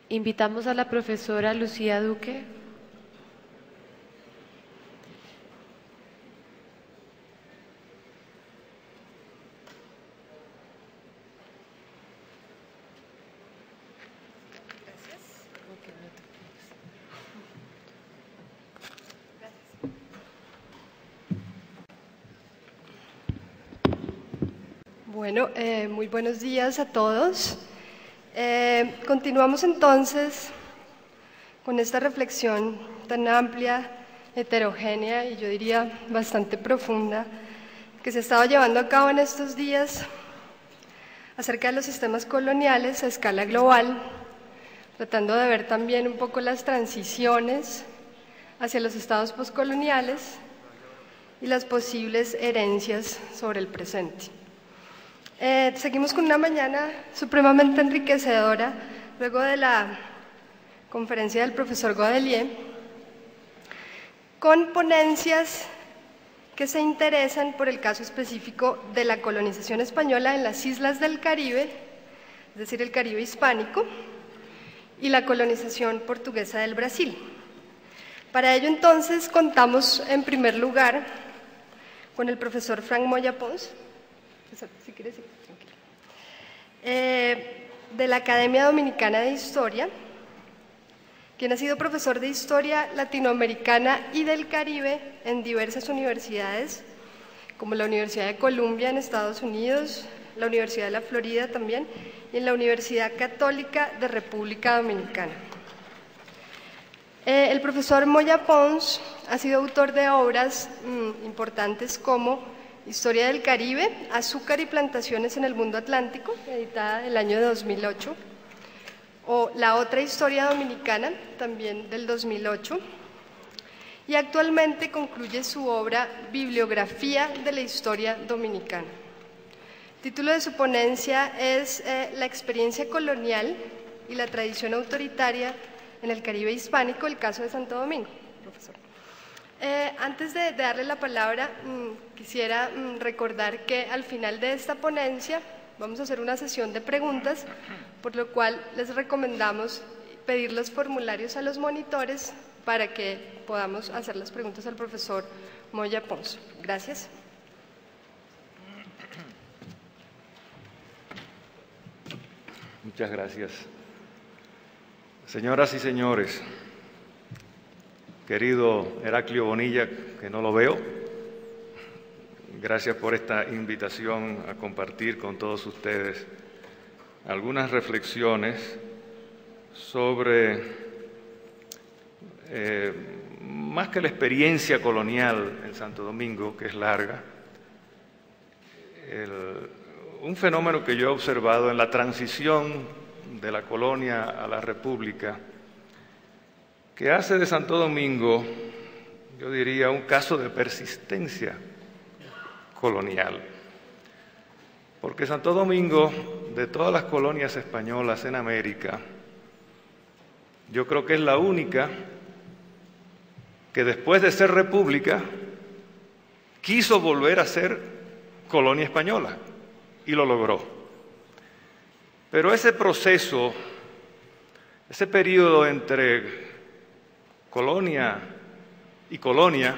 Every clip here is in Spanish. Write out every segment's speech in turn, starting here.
Invitamos a la profesora Lucía Duque. Bueno, muy buenos días a todos. Continuamos entonces con esta reflexión tan amplia, heterogénea y yo diría bastante profunda que se ha estado llevando a cabo en estos días acerca de los sistemas coloniales a escala global, tratando de ver también un poco las transiciones hacia los estados postcoloniales y las posibles herencias sobre el presente. Seguimos con una mañana supremamente enriquecedora, luego de la conferencia del profesor Godelier, con ponencias que se interesan por el caso específico de la colonización española en las islas del Caribe, es decir, el Caribe hispánico, y la colonización portuguesa del Brasil. Para ello, entonces, contamos en primer lugar con el profesor Frank Moya Pons, si quieres, sí, tranquilo, de la Academia Dominicana de Historia, quien ha sido profesor de Historia Latinoamericana y del Caribe en diversas universidades, como la Universidad de Columbia en Estados Unidos, la Universidad de la Florida también, y en la Universidad Católica de República Dominicana. El profesor Moya Pons ha sido autor de obras importantes como Historia del Caribe, Azúcar y Plantaciones en el Mundo Atlántico, editada el año 2008, o La Otra Historia Dominicana, también del 2008, y actualmente concluye su obra Bibliografía de la Historia Dominicana. El título de su ponencia es La experiencia colonial y la tradición autoritaria en el Caribe hispánico, el caso de Santo Domingo, profesor. Antes de darle la palabra, quisiera recordar que al final de esta ponencia vamos a hacer una sesión de preguntas, por lo cual les recomendamos pedir los formularios a los monitores para que podamos hacer las preguntas al profesor Moya Pons. Gracias. Muchas gracias. Señoras y señores, querido Heraclio Bonilla, que no lo veo, gracias por esta invitación a compartir con todos ustedes algunas reflexiones sobre, más que la experiencia colonial en Santo Domingo, que es larga, un fenómeno que yo he observado en la transición de la colonia a la república, que hace de Santo Domingo, yo diría, un caso de persistencia colonial. Porque Santo Domingo, de todas las colonias españolas en América, yo creo que es la única que después de ser república quiso volver a ser colonia española y lo logró. Pero ese proceso, ese periodo entre colonia y colonia,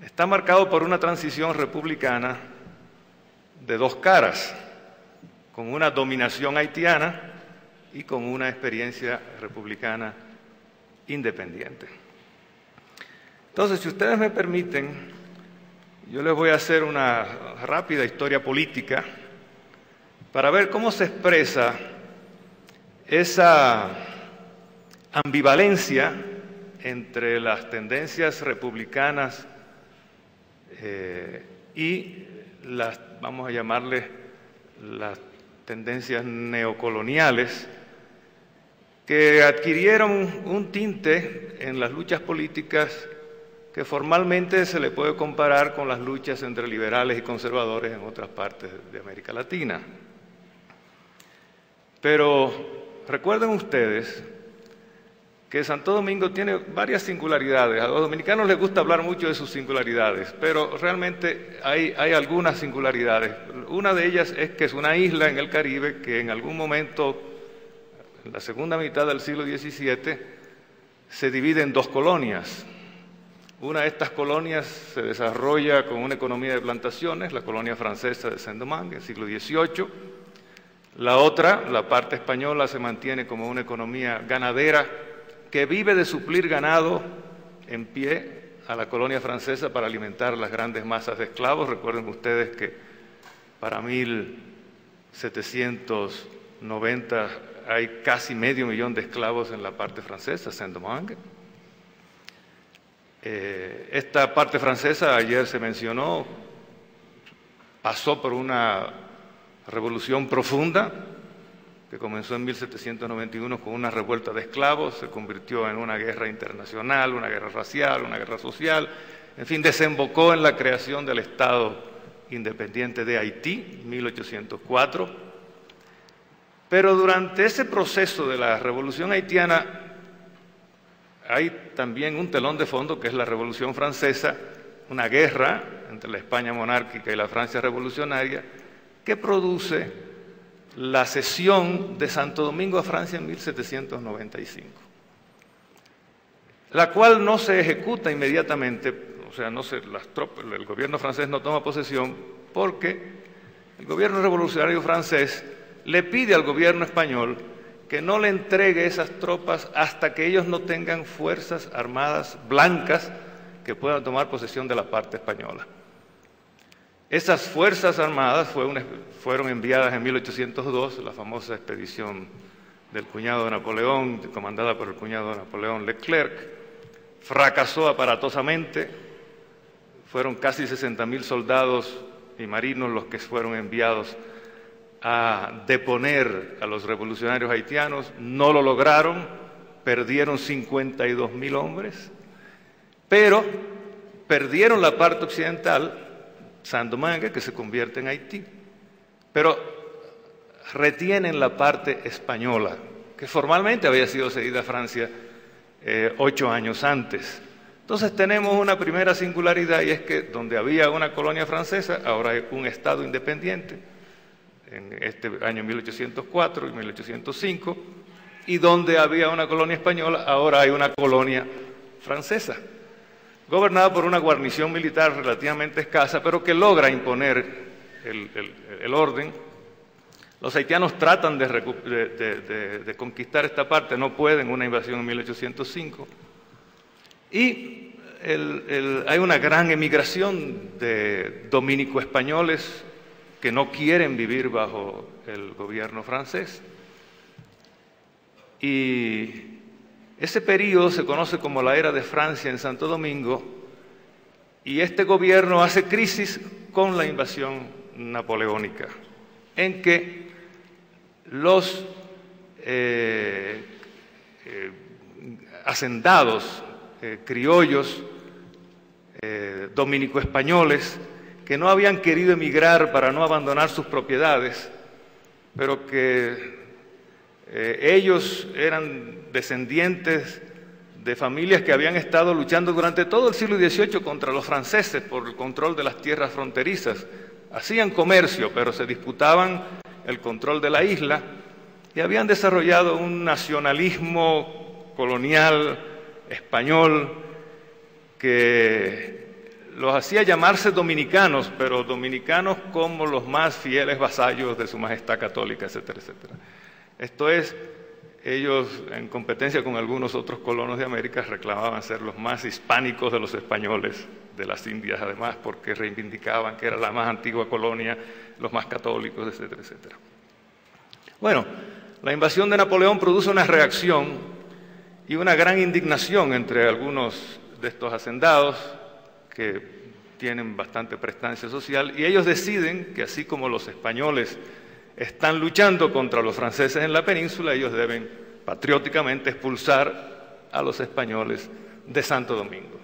está marcado por una transición republicana de dos caras, con una dominación haitiana y con una experiencia republicana independiente. Entonces, si ustedes me permiten, yo les voy a hacer una rápida historia política para ver cómo se expresa esa ambivalencia entre las tendencias republicanas y las, vamos a llamarle, las tendencias neocoloniales que adquirieron un tinte en las luchas políticas que formalmente se le puede comparar con las luchas entre liberales y conservadores en otras partes de América Latina. Pero recuerden ustedes que Santo Domingo tiene varias singularidades. A los dominicanos les gusta hablar mucho de sus singularidades, pero realmente hay algunas singularidades. Una de ellas es que es una isla en el Caribe que en algún momento en la segunda mitad del siglo XVII, se divide en dos colonias. Una de estas colonias se desarrolla con una economía de plantaciones, la colonia francesa de Saint-Domingue, en el siglo XVIII. La otra, la parte española, se mantiene como una economía ganadera que vive de suplir ganado en pie a la colonia francesa para alimentar las grandes masas de esclavos. Recuerden ustedes que para 1790 hay casi medio millón de esclavos en la parte francesa, Saint-Domingue. Esta parte francesa, ayer se mencionó, pasó por una revolución profunda que comenzó en 1791 con una revuelta de esclavos, se convirtió en una guerra internacional, una guerra racial, una guerra social, en fin, desembocó en la creación del Estado independiente de Haití, 1804. Pero durante ese proceso de la revolución haitiana hay también un telón de fondo que es la Revolución Francesa, una guerra entre la España monárquica y la Francia revolucionaria que produce la cesión de Santo Domingo a Francia en 1795, la cual no se ejecuta inmediatamente, o sea, el gobierno francés no toma posesión porque el gobierno revolucionario francés le pide al gobierno español que no le entregue esas tropas hasta que ellos no tengan fuerzas armadas blancas que puedan tomar posesión de la parte española. Esas fuerzas armadas fueron enviadas en 1802, la famosa expedición del cuñado de Napoleón, comandada por el cuñado de Napoleón, Leclerc, fracasó aparatosamente, fueron casi 60.000 soldados y marinos los que fueron enviados a deponer a los revolucionarios haitianos, no lo lograron, perdieron 52.000 hombres, pero perdieron la parte occidental, Saint-Domingue, que se convierte en Haití, pero retienen la parte española, que formalmente había sido cedida a Francia 8 años antes. Entonces tenemos una primera singularidad y es que donde había una colonia francesa, ahora hay un Estado independiente, en este año 1804 y 1805, y donde había una colonia española, ahora hay una colonia francesa, gobernada por una guarnición militar relativamente escasa, pero que logra imponer el orden. Los haitianos tratan de conquistar esta parte, no pueden, una invasión en 1805, y hay una gran emigración de dominico-españoles que no quieren vivir bajo el gobierno francés. Y ese periodo se conoce como la Era de Francia en Santo Domingo, y este gobierno hace crisis con la invasión napoleónica, en que los hacendados criollos dominico-españoles que no habían querido emigrar para no abandonar sus propiedades, pero que ellos eran descendientes de familias que habían estado luchando durante todo el siglo XVIII contra los franceses por el control de las tierras fronterizas. Hacían comercio, pero se disputaban el control de la isla y habían desarrollado un nacionalismo colonial español que los hacía llamarse dominicanos, pero dominicanos como los más fieles vasallos de su majestad católica, etcétera, etcétera. Esto es, ellos en competencia con algunos otros colonos de América reclamaban ser los más hispánicos de los españoles de las Indias, además porque reivindicaban que era la más antigua colonia, los más católicos, etcétera, etcétera. Bueno, la invasión de Napoleón produce una reacción y una gran indignación entre algunos de estos hacendados que tienen bastante prestancia social, y ellos deciden que así como los españoles están luchando contra los franceses en la península, ellos deben patrióticamente expulsar a los españoles de Santo Domingo.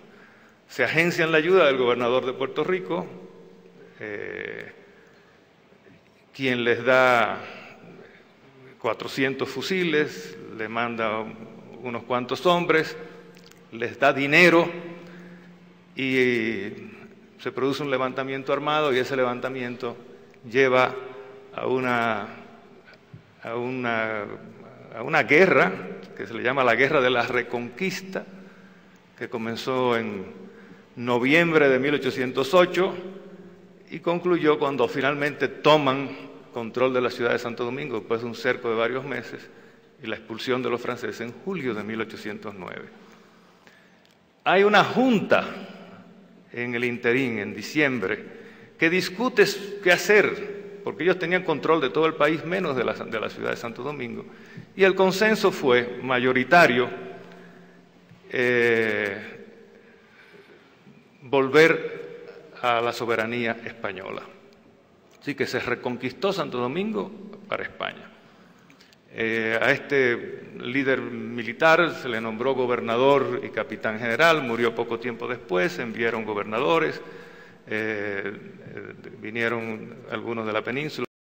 Se agencian la ayuda del gobernador de Puerto Rico, quien les da 400 fusiles, le manda unos cuantos hombres, les da dinero y se produce un levantamiento armado, y ese levantamiento lleva a una a una guerra que se le llama la Guerra de la Reconquista, que comenzó en noviembre de 1808 y concluyó cuando finalmente toman control de la ciudad de Santo Domingo, después de un cerco de varios meses, y la expulsión de los franceses en julio de 1809. Hay una junta en el interín, en diciembre, que discute qué hacer, porque ellos tenían control de todo el país menos de la ciudad de Santo Domingo, y el consenso fue mayoritario volver a la soberanía española. Así que se reconquistó Santo Domingo para España. A este líder militar se le nombró gobernador y capitán general, murió poco tiempo después, enviaron gobernadores, vinieron algunos de la península.